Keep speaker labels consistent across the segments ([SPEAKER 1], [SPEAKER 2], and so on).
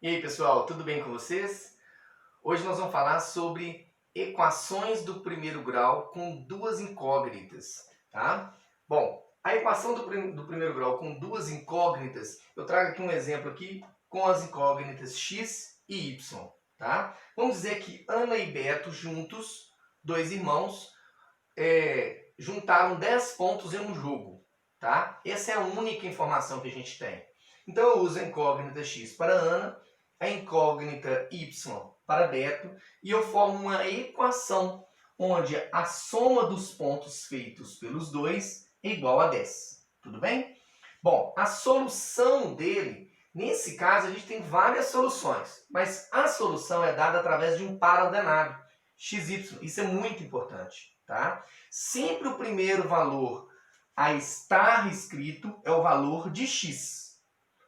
[SPEAKER 1] E aí pessoal, tudo bem com vocês? Hoje nós vamos falar sobre equações do primeiro grau com duas incógnitas, tá? Bom, a equação do primeiro grau com duas incógnitas, eu trago aqui um exemplo aqui com as incógnitas x e y, tá? Vamos dizer que Ana e Beto juntos, dois irmãos, juntaram 10 pontos em um jogo, tá? Essa é a única informação que a gente tem. Então eu uso a incógnita x para Ana, a incógnita y para Beto, e eu formo uma equação onde a soma dos pontos feitos pelos dois é igual a 10. Tudo bem? Bom, a solução dele, nesse caso a gente tem várias soluções, mas a solução é dada através de um par ordenado, xy. Isso é muito importante, tá? Sempre o primeiro valor a estar escrito é o valor de x.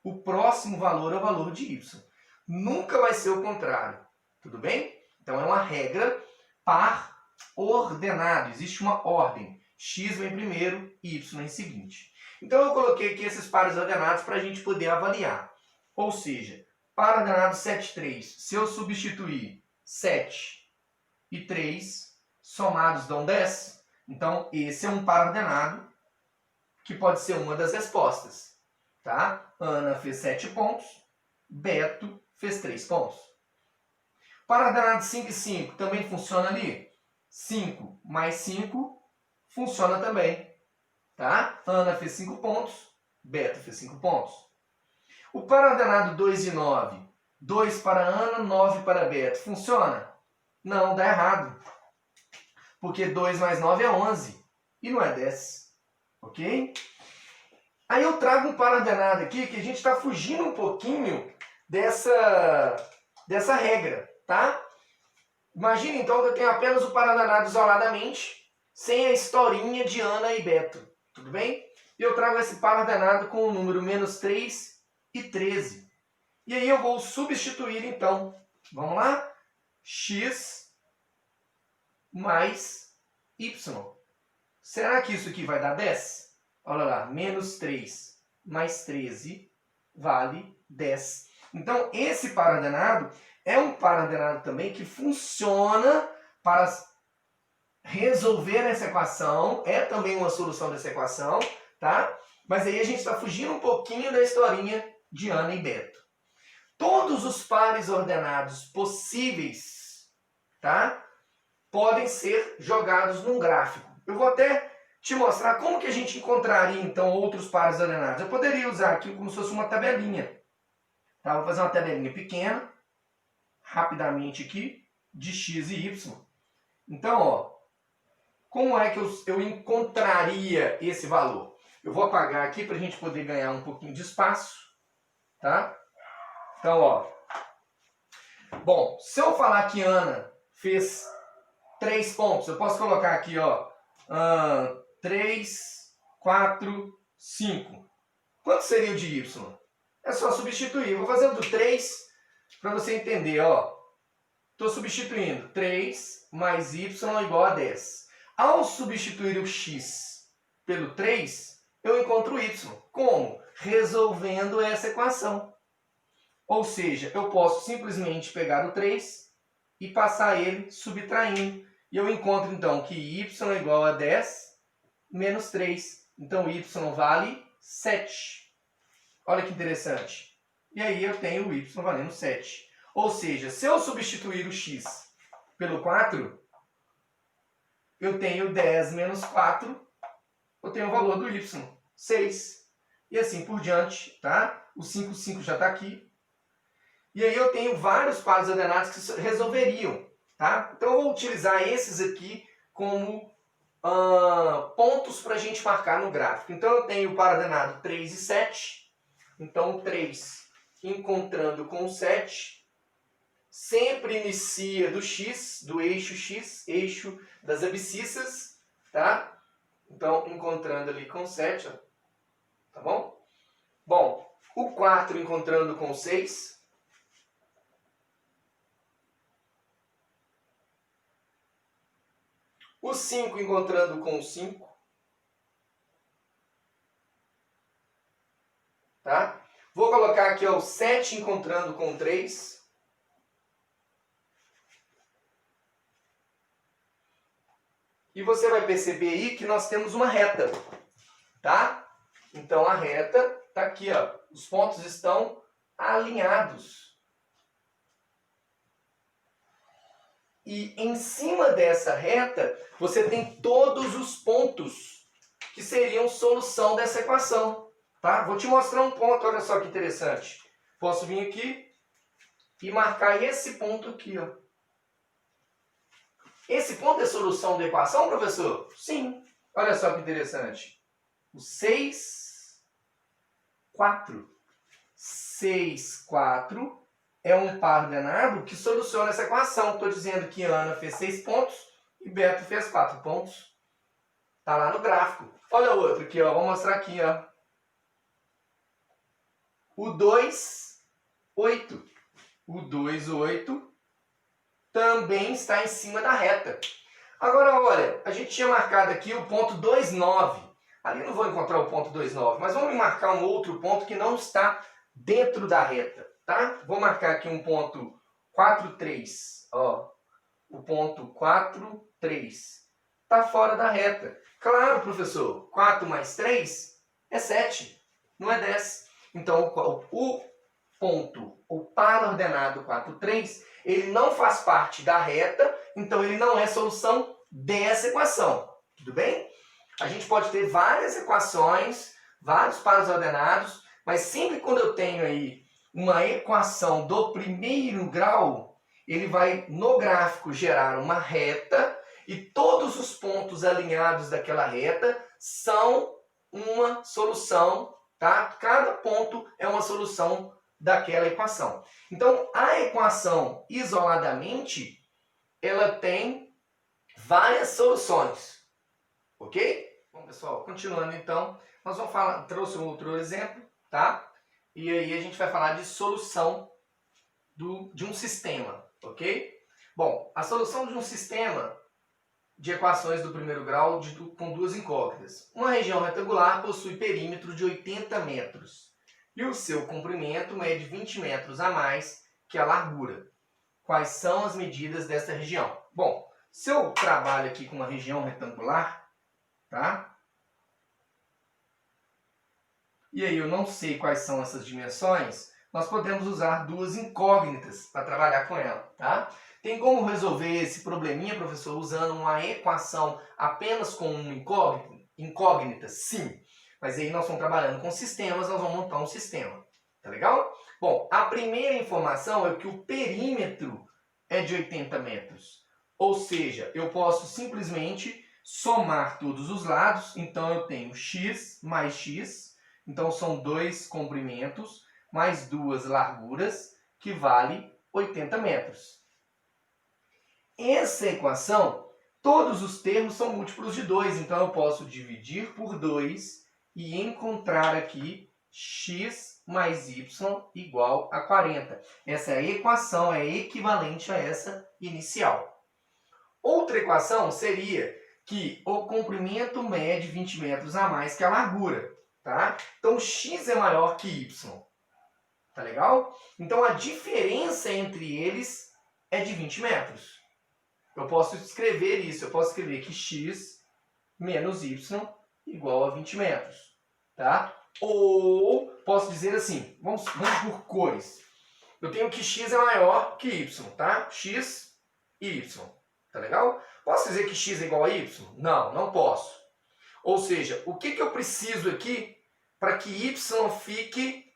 [SPEAKER 1] O próximo valor é o valor de y. Nunca vai ser o contrário. Tudo bem? Então é uma regra par ordenado. Existe uma ordem. X vem primeiro, y em seguinte. Então eu coloquei aqui esses pares ordenados para a gente poder avaliar. Ou seja, par ordenado 7, 3. Se eu substituir 7 e 3, somados dão 10. Então esse é um par ordenado que pode ser uma das respostas. Tá? Ana fez 7 pontos, Beto fez 3 pontos. Par ordenado 5 e 5 também funciona ali? 5 mais 5 funciona também. Tá? Ana fez 5 pontos, Beto fez 5 pontos. O par ordenado 2 e 9, 2 para Ana, 9 para Beto, funciona? Não, dá errado. Porque 2 mais 9 é 11 e não é 10. Ok? Aí eu trago um par ordenado aqui que a gente está fugindo um pouquinho dessa regra, tá? Imagina então que eu tenho apenas o par ordenado isoladamente, sem a historinha de Ana e Beto, tudo bem? E eu trago esse par ordenado com o número menos 3 e 13. E aí eu vou substituir então, vamos lá? X mais y. Será que isso aqui vai dar 10? Olha lá, menos 3 mais 13 vale 10. Então, esse par ordenado é um par ordenado também que funciona para resolver essa equação. É também uma solução dessa equação, tá? Mas aí a gente está fugindo um pouquinho da historinha de Ana e Beto. Todos os pares ordenados possíveis, tá? Podem ser jogados num gráfico. Eu vou até te mostrar como que a gente encontraria, então, outros pares ordenados. Eu poderia usar aqui como se fosse uma tabelinha. Tá? Vou fazer uma tabelinha pequena, rapidamente aqui, de x e y. Então, ó, como é que eu encontraria esse valor? Eu vou apagar aqui para a gente poder ganhar um pouquinho de espaço. Tá? Então, ó. Bom, se eu falar que Ana fez 3 pontos, eu posso colocar aqui, ó, 3, 4, 5. Quanto seria o de y? É só substituir. Vou fazer o do 3 para você entender. Estou substituindo 3 mais y igual a 10. Ao substituir o x pelo 3, eu encontro o y. Como? Resolvendo essa equação. Ou seja, eu posso simplesmente pegar o 3 e passar ele subtraindo. E eu encontro, então, que y é igual a 10 menos 3. Então, y vale 7. Olha que interessante. E aí eu tenho o y valendo 7. Ou seja, se eu substituir o x pelo 4, eu tenho 10 menos 4, eu tenho o valor do y, 6. E assim por diante, tá? O 5 já está aqui. E aí eu tenho vários pares ordenados que resolveriam. Tá? Então eu vou utilizar esses aqui como pontos para a gente marcar no gráfico. Então eu tenho o par ordenado 3 e 7. Então 3 encontrando com 7 sempre inicia do x, do eixo x, eixo das abscissas. Tá? Então encontrando ali com 7. Ó. Tá bom? Bom, o 4 encontrando com 6. O 5 encontrando com o 5. Tá? Vou colocar aqui ó, o 7 encontrando com 3. E você vai perceber aí que nós temos uma reta, tá? Então a reta está aqui, ó. Os pontos estão alinhados. E em cima dessa reta, você tem todos os pontos que seriam solução dessa equação, tá? Vou te mostrar um ponto, olha só que interessante. Posso vir aqui e marcar esse ponto aqui, ó. Esse ponto é solução da equação, professor? Sim. Olha só que interessante. O 6, 4. 6, 4 é um par ordenado que soluciona essa equação. Estou dizendo que Ana fez 6 pontos e Beto fez 4 pontos. Está lá no gráfico. Olha o outro aqui, ó. Vou mostrar aqui, ó. O 2, 8. O 2, 8 também está em cima da reta. Agora, olha, a gente tinha marcado aqui o ponto 2,9. Ali não vou encontrar o ponto 2,9, mas vamos marcar um outro ponto que não está dentro da reta, tá? Vou marcar aqui um ponto 4,3. Ó, o ponto 4,3 está fora da reta. Claro, professor, 4 mais 3 é 7, não é 10. Então, o ponto, o par ordenado 4,3, ele não faz parte da reta, então ele não é solução dessa equação. Tudo bem? A gente pode ter várias equações, vários pares ordenados, mas sempre quando eu tenho aí uma equação do primeiro grau, ele vai no gráfico gerar uma reta e todos os pontos alinhados daquela reta são uma solução, tá? Cada ponto é uma solução daquela equação. Então, a equação isoladamente, ela tem várias soluções, ok? Bom, pessoal, continuando então, nós vamos falar, trouxe um outro exemplo, tá? E aí a gente vai falar de solução de um sistema, ok? Bom, a solução de um sistema de equações do primeiro grau com duas incógnitas. Uma região retangular possui perímetro de 80 metros. E o seu comprimento mede 20 metros a mais que a largura. Quais são as medidas desta região? Bom, se eu trabalho aqui com uma região retangular, tá? E aí eu não sei quais são essas dimensões, nós podemos usar duas incógnitas para trabalhar com ela, tá? Tem como resolver esse probleminha, professor, usando uma equação apenas com uma incógnita? Sim. Mas aí nós estamos trabalhando com sistemas, nós vamos montar um sistema. Tá legal? Bom, a primeira informação é que o perímetro é de 80 metros. Ou seja, eu posso simplesmente somar todos os lados. Então eu tenho x mais x. Então são 2 comprimentos mais 2 larguras, que vale 80 metros. Essa equação, todos os termos são múltiplos de 2. Então eu posso dividir por 2 e encontrar aqui x mais y igual a 40. Essa equação é equivalente a essa inicial. Outra equação seria que o comprimento mede 20 metros a mais que a largura. Tá? Então x é maior que y. Tá legal? Então a diferença entre eles é de 20 metros. Eu posso escrever isso. Eu posso escrever que x menos y igual a 20 metros, tá? Ou posso dizer assim, vamos por cores. Eu tenho que x é maior que y, tá? X e y, tá legal? Posso dizer que x é igual a y? Não, não posso. Ou seja, o que eu preciso aqui para que y fique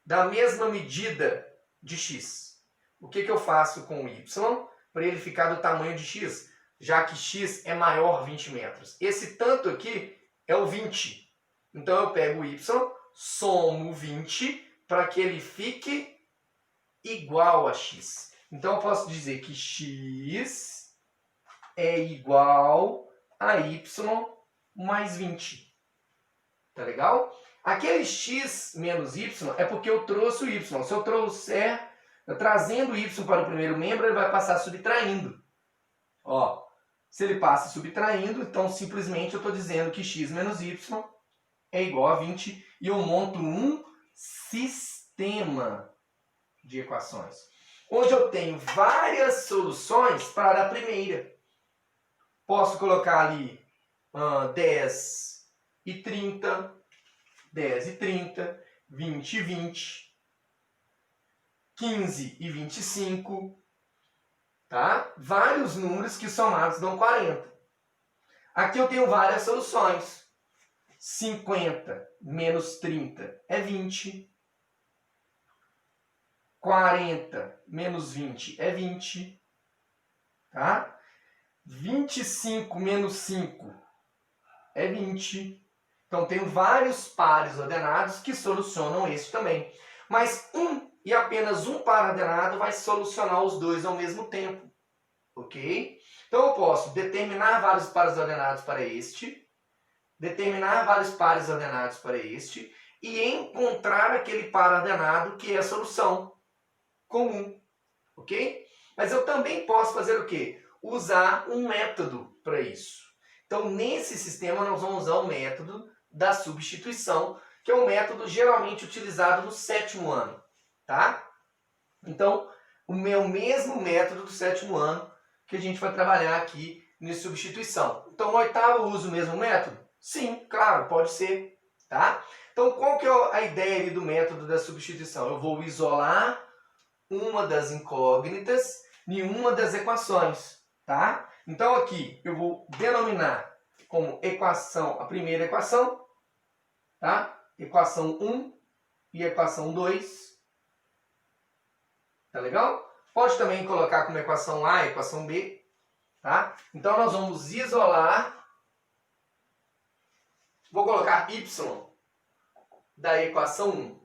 [SPEAKER 1] da mesma medida de x? O que eu faço com o y para ele ficar do tamanho de x? Já que x é maior 20 metros. Esse tanto aqui é o 20. Então eu pego o y, somo 20 para que ele fique igual a x. Então eu posso dizer que x é igual a y mais 20. Tá legal? Aquele x menos y é porque eu trouxe o y. Se eu trouxer, trazendo o y para o primeiro membro, ele vai passar subtraindo. Ó, se ele passa subtraindo, então simplesmente eu estou dizendo que x menos y é igual a 20 e eu monto um sistema de equações, onde eu tenho várias soluções para a primeira. Posso colocar ali 10 e 30, 10 e 30, 20 e 20, 15 e 25, tá? Vários números que somados dão 40. Aqui eu tenho várias soluções. 50 menos 30 é 20. 40 menos 20 é 20. Tá? 25 menos 5 é 20. Então, tenho vários pares ordenados que solucionam esse também. Mas e apenas um par ordenado vai solucionar os dois ao mesmo tempo. Ok? Então, eu posso determinar vários pares ordenados para este, determinar vários pares ordenados para este, e encontrar aquele par ordenado que é a solução comum. Ok? Mas eu também posso fazer o quê? Usar um método para isso. Então, nesse sistema, nós vamos usar o método da substituição, que é um método geralmente utilizado no 7º ano. Tá? Então, o mesmo método do 7º ano que a gente vai trabalhar aqui em substituição. Então, no 8º eu uso o mesmo método? Sim, claro, pode ser. Tá? Então, qual que é a ideia ali do método da substituição? Eu vou isolar uma das incógnitas em uma das equações. Tá? Então, aqui eu vou denominar como equação, a primeira equação, tá? Equação 1 e equação 2. Tá legal? Pode também colocar como equação A e equação B. Tá? Então, nós vamos isolar. Vou colocar y da equação 1.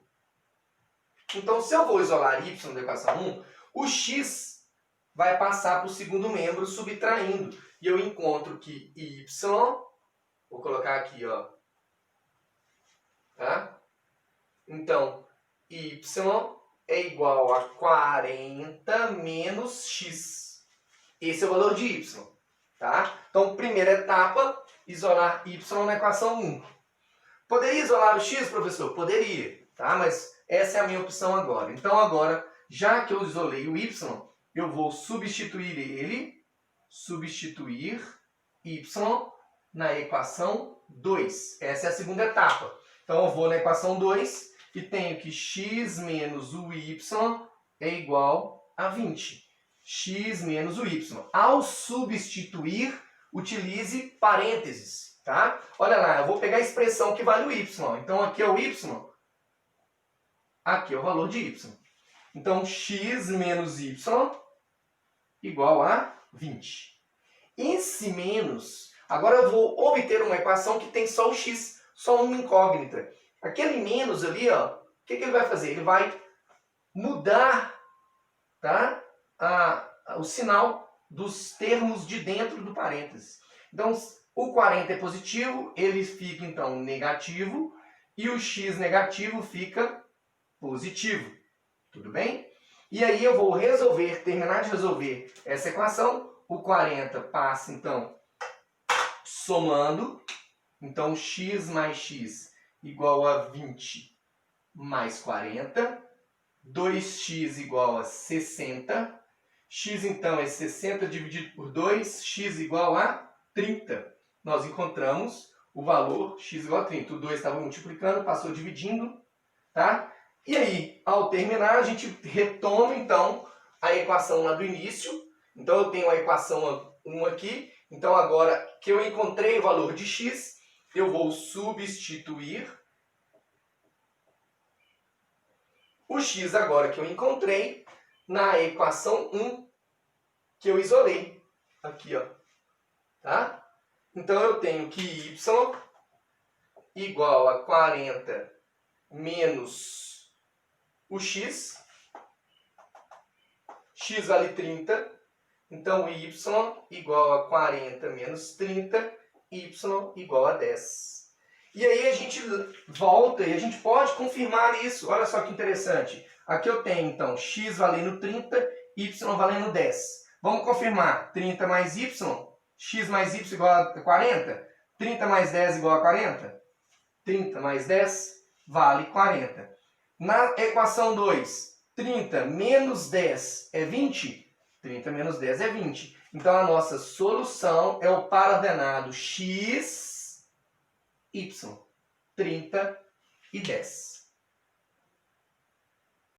[SPEAKER 1] Então, se eu vou isolar y da equação 1, o x vai passar para o segundo membro subtraindo. E eu encontro que y, vou colocar aqui, ó. Tá? Então, y é igual a 40 menos x. Esse é o valor de y. Tá? Então, primeira etapa, isolar y na equação 1. Poderia isolar o x, professor? Poderia. Tá? Mas essa é a minha opção agora. Então, agora, já que eu isolei o y, eu vou substituir y na equação 2. Essa é a segunda etapa. Então, eu vou na equação 2 e tenho que x menos o y é igual a 20. X menos o y. Ao substituir, utilize parênteses. Tá? Olha lá, eu vou pegar a expressão que vale o y. Então, aqui é o y, aqui é o valor de y. Então, x menos y igual a 20. Esse menos, agora eu vou obter uma equação que tem só o x, só uma incógnita. Aquele menos ali, ó, o que ele vai fazer? Ele vai mudar, tá, o sinal dos termos de dentro do parênteses. Então, o 40 é positivo, ele fica, então, negativo, e o x negativo fica positivo. Tudo bem? E aí eu vou terminar de resolver essa equação. O 40 passa, então, somando. Então, x mais x igual a 20 mais 40. 2x igual a 60. X, então, é 60 dividido por 2. X igual a 30. Nós encontramos o valor x igual a 30. O 2 estava multiplicando, passou dividindo. Tá? E aí, ao terminar, a gente retoma, então, a equação lá do início. Então, eu tenho a equação 1 aqui. Então, agora que eu encontrei o valor de x, eu vou substituir o x agora que eu encontrei na equação 1 que eu isolei. Aqui, ó. Tá? Então, eu tenho que y igual a 40 menos o x. X vale 30. Então, y igual a 40 menos 30. Y igual a 10. E aí a gente volta e a gente pode confirmar isso. Olha só que interessante. Aqui eu tenho, então, x valendo 30, y valendo 10. Vamos confirmar. 30 mais y, x mais y igual a 40. 30 mais 10 igual a 40. 30 mais 10 vale 40. Na equação 2, 30 menos 10 é 20? 30 menos 10 é 20. Então, a nossa solução é o par ordenado x, y. 30 e 10.